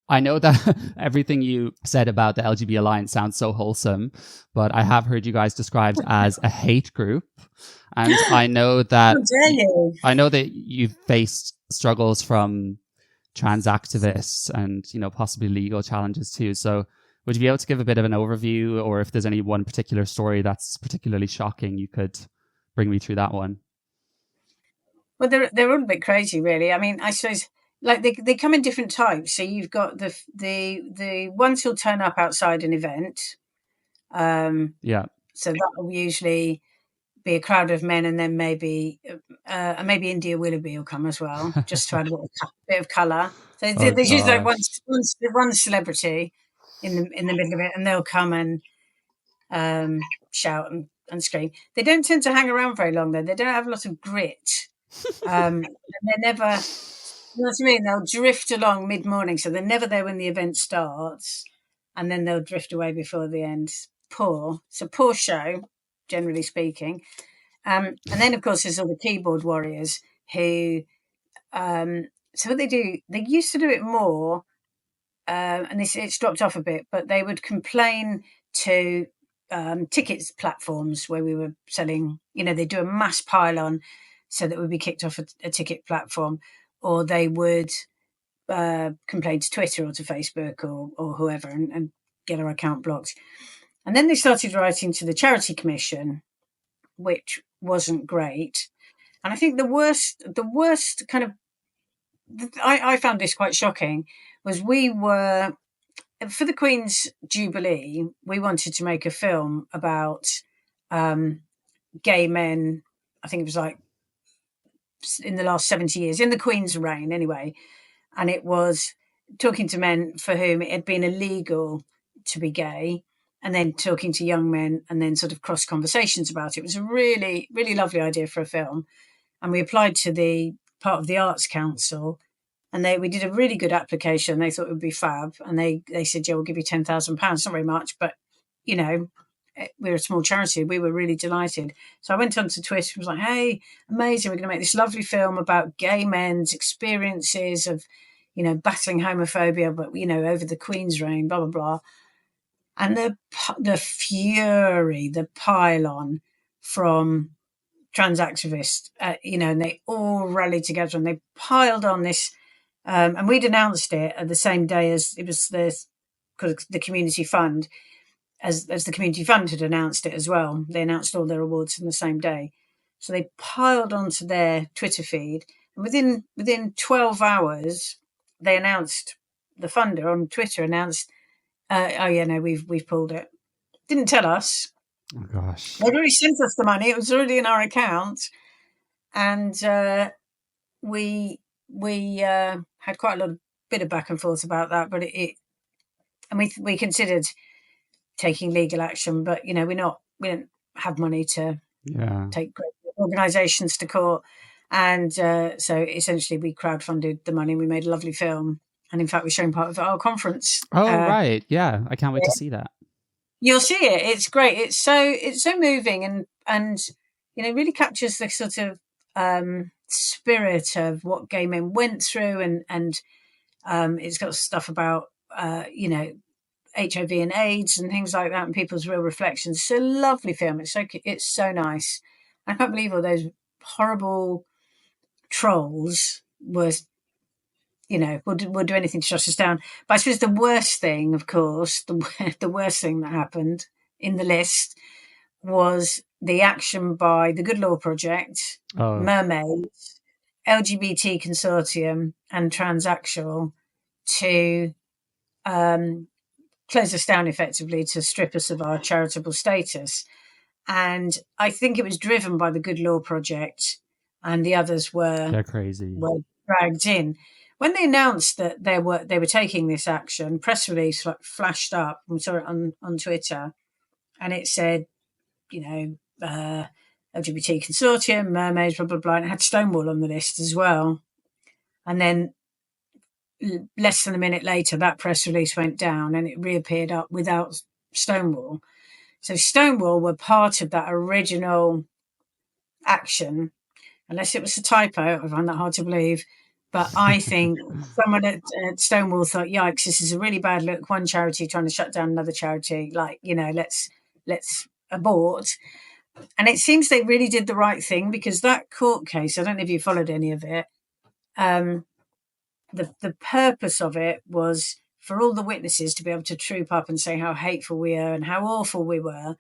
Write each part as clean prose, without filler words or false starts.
I know that everything you said about the LGB Alliance sounds so wholesome, but I have heard you guys described as a hate group. And I know that How dare you? I know that you've faced struggles from trans activists and, possibly legal challenges too. So would you be able to give a bit of an overview, or if there's any one particular story that's particularly shocking, you could bring me through that one? Well, they're all a bit crazy, really. I mean, I suppose like they come in different types. So you've got the ones who'll turn up outside an event. Yeah. So that will usually be a crowd of men, and then maybe India Willoughby will come as well, just to add a bit of colour. So there's usually like one celebrity in the middle of it, and they'll come and shout and scream. They don't tend to hang around very long, though. They don't have a lot of grit. And they're never, you know what I mean? They'll drift along mid-morning, so they're never there when the event starts, and then they'll drift away before the end. It's a poor show, generally speaking. And then, of course, there's all the keyboard warriors who, so what they do, they used to do it more, and it's dropped off a bit, but they would complain to tickets platforms where we were selling, they do a mass pile on so that we'd be kicked off a ticket platform, or they would complain to Twitter or to Facebook or whoever and get our account blocked. And then they started writing to the Charity Commission, which wasn't great. And I think the worst kind of, I found this quite shocking, was we were, for the Queen's Jubilee, we wanted to make a film about gay men. I think it was like in the last 70 years, in the Queen's reign anyway. And it was talking to men for whom it had been illegal to be gay, and then talking to young men, and then sort of cross conversations about it. It was a really, really lovely idea for a film. And we applied to the part of the Arts Council, and we did a really good application. They thought it would be fab. And they said, yeah, we'll give you £10,000. Not very much, but, we're a small charity. We were really delighted. So I went onto Twitter and was like, hey, amazing. We're going to make this lovely film about gay men's experiences of, battling homophobia, but, over the Queen's reign, blah, blah, blah. And the fury, the pile-on from trans activists, and they all rallied together and they piled on this. And we'd announced it at the same day as it was the Community Fund, as the Community Fund had announced it as well. They announced all their awards on the same day. So they piled onto their Twitter feed. And within 12 hours, they announced, the funder on Twitter announced, we've pulled it. Didn't tell us. Oh, gosh. They'd already sent us the money. It was already in our account. And we had quite a bit of back and forth about that, but we considered taking legal action, but we don't have money to take great organisations to court. And so essentially we crowdfunded the money. We made a lovely film. And in fact, we're showing part of it at our conference. Oh, right. Yeah. I can't wait to see that. You'll see it. It's great. It's so moving and really captures the sort of spirit of what gay men went through, and it's got stuff about HIV and AIDS and things like that, and people's real reflections. It's a lovely film. It's so nice. I can't believe all those horrible trolls were, would do anything to shut us down. But I suppose the worst thing, of course, the worst thing that happened in the list was the action by the Good Law Project, Mermaids, LGBT Consortium, and Transactional to close us down effectively, to strip us of our charitable status. And I think it was driven by the Good Law Project, and the others were dragged in. When they announced that they were taking this action, press release flashed up, and we saw it on Twitter, and it said, LGBT Consortium, Mermaids, blah, blah, blah, and it had Stonewall on the list as well. And then less than a minute later, that press release went down and it reappeared up without Stonewall. So Stonewall were part of that original action, unless it was a typo. I find that hard to believe. But I think someone at Stonewall thought, yikes, this is a really bad look. One charity trying to shut down another charity. Like, let's abort. And it seems they really did the right thing, because that court case, I don't know if you followed any of it, the purpose of it was for all the witnesses to be able to troop up and say how hateful we are and how awful we were.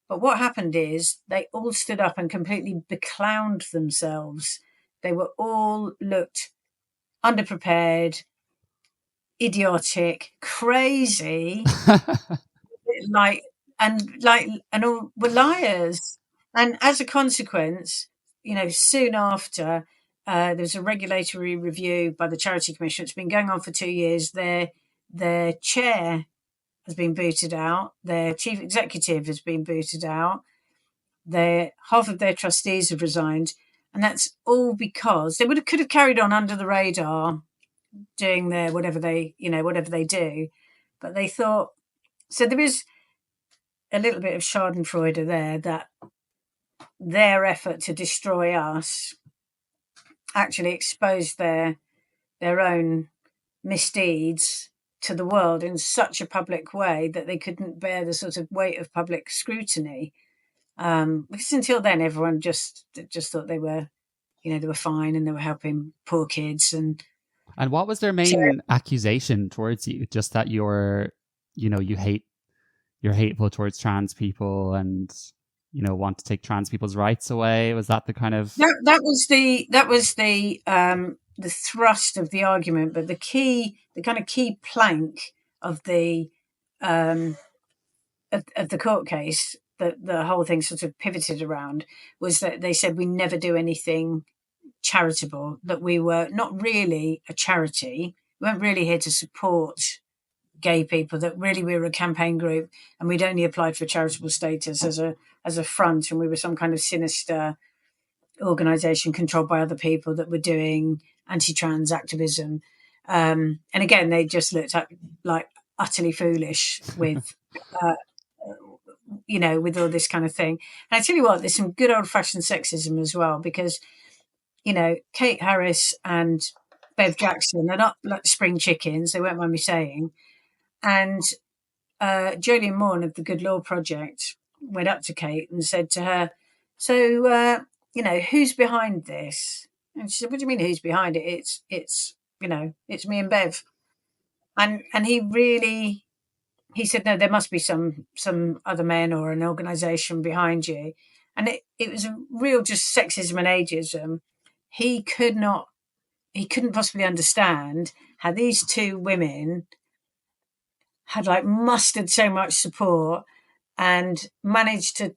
But what happened is they all stood up and completely beclowned themselves. They were all looked underprepared, idiotic, crazy, and all were liars. And as a consequence, soon after, there was a regulatory review by the Charity Commission. It's been going on for 2 years. Their chair has been booted out. Their chief executive has been booted out. Half of their trustees have resigned. And that's all because they could have carried on under the radar doing their whatever they do. But they thought, so there is a little bit of schadenfreude there, that their effort to destroy us actually exposed their own misdeeds to the world in such a public way that they couldn't bear the sort of weight of public scrutiny. Because until then, everyone just thought they were fine and they were helping poor kids. And what was their main accusation towards you? Just that you're hateful towards trans people and want to take trans people's rights away? Was that the kind of that was the thrust of the argument? But the kind of key plank of the of the court case that the whole thing sort of pivoted around was that they said we never do anything charitable, that we were not really a charity, we weren't really here to support gay people, that really we were a campaign group and we'd only applied for charitable status as a front, and we were some kind of sinister organisation controlled by other people that were doing anti-trans activism. And again, they just looked at like utterly foolish with with all this kind of thing. And I tell you what, there's some good old-fashioned sexism as well, because Kate Harris and Bev Jackson are not like spring chickens, they won't mind me saying. And Jolien Morn of the Good Law Project went up to Kate and said to her, so, who's behind this? And she said, what do you mean who's behind it? It's me and Bev. And he said, no, there must be some other men or an organisation behind you. And it was a real just sexism and ageism. He couldn't possibly understand how these two women had mustered so much support and managed to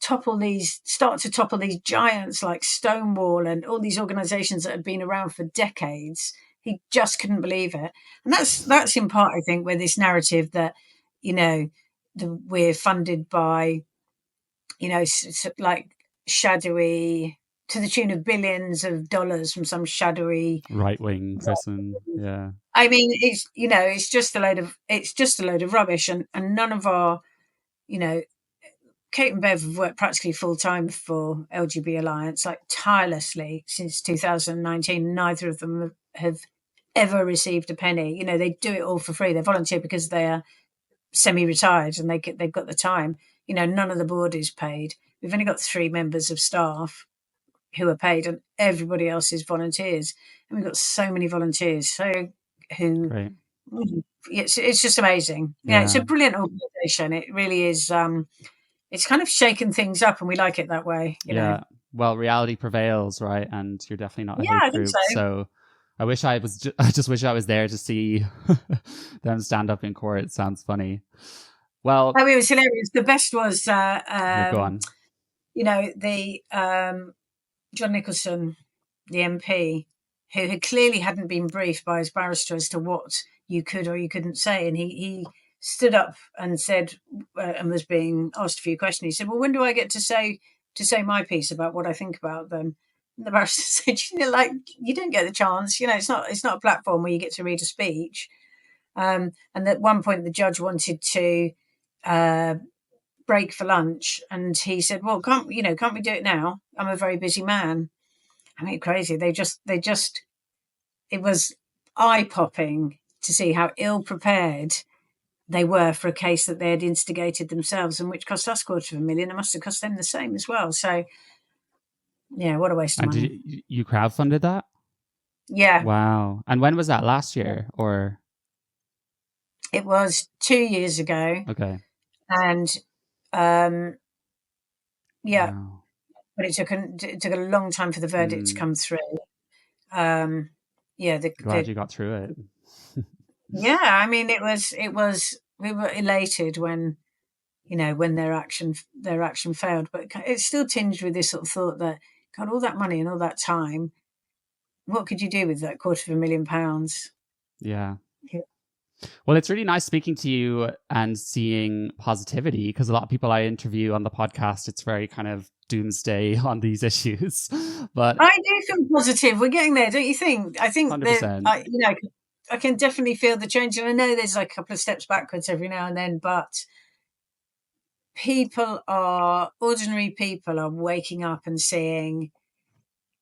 start to topple these giants like Stonewall and all these organisations that had been around for decades. He just couldn't believe it. And that's in part, I think, where this narrative that, we're funded by, like shadowy, to the tune of billions of dollars from some shadowy right-wing person. Yeah. I mean, it's just a load of rubbish, and none of our, Kate and Bev have worked practically full time for LGB Alliance, like tirelessly since 2019. Neither of them have ever received a penny. They do it all for free. They volunteer because they are semi-retired and they've got the time. None of the board is paid. We've only got 3 members of staff who are paid, and everybody else is volunteers. And we've got so many volunteers. Great. It's just amazing. Yeah, it's a brilliant organisation. It really is. It's kind of shaken things up, and we like it that way. You know? Well, reality prevails, right? And you're definitely not a hate group. So I wish I was. I just wish I was there to see them stand up in court. It sounds funny. Well, it was hilarious. The best was, go on. The John Nicholson, the MP, who had clearly hadn't been briefed by his barrister as to what you could or you couldn't say, and he stood up and said, and was being asked a few questions. He said, "Well, when do I get to say my piece about what I think about them?" And the barrister said, "You don't get the chance. It's not a platform where you get to read a speech." And at one point, the judge wanted to break for lunch, and he said, "Well, can't we do it now? I'm a very busy man." I mean, crazy. They just eye-popping to see how ill-prepared they were for a case that they had instigated themselves, and which cost us $250,000. It must have cost them the same as well. So, yeah, what a waste of And money. did you crowdfunded that? Yeah. Wow. And when was that? Last year or? It was 2 years ago. Okay. And yeah, Wow. but it took a long time for the verdict to come through. Yeah, Glad you got through it. Yeah, I mean, it was. We were elated when, when their action failed, but it's still tinged with this sort of thought that, God, all that money and all that time, what could you do with that £250,000? Yeah. Well, it's really nice speaking to you and seeing positivity, because a lot of people I interview on the podcast, it's very kind of doomsday on these issues. But I do feel positive. We're getting there, don't you think? I think 100%. that, I can definitely feel the change. And I know there's like a couple of steps backwards every now and then, but ordinary people are waking up and seeing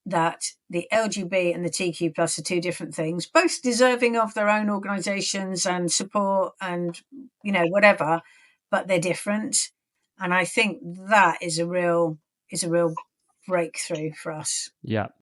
that the LGB and the TQ plus are two different things, both deserving of their own organisations and support and, whatever, but they're different. And I think that is a real breakthrough for us. Yeah.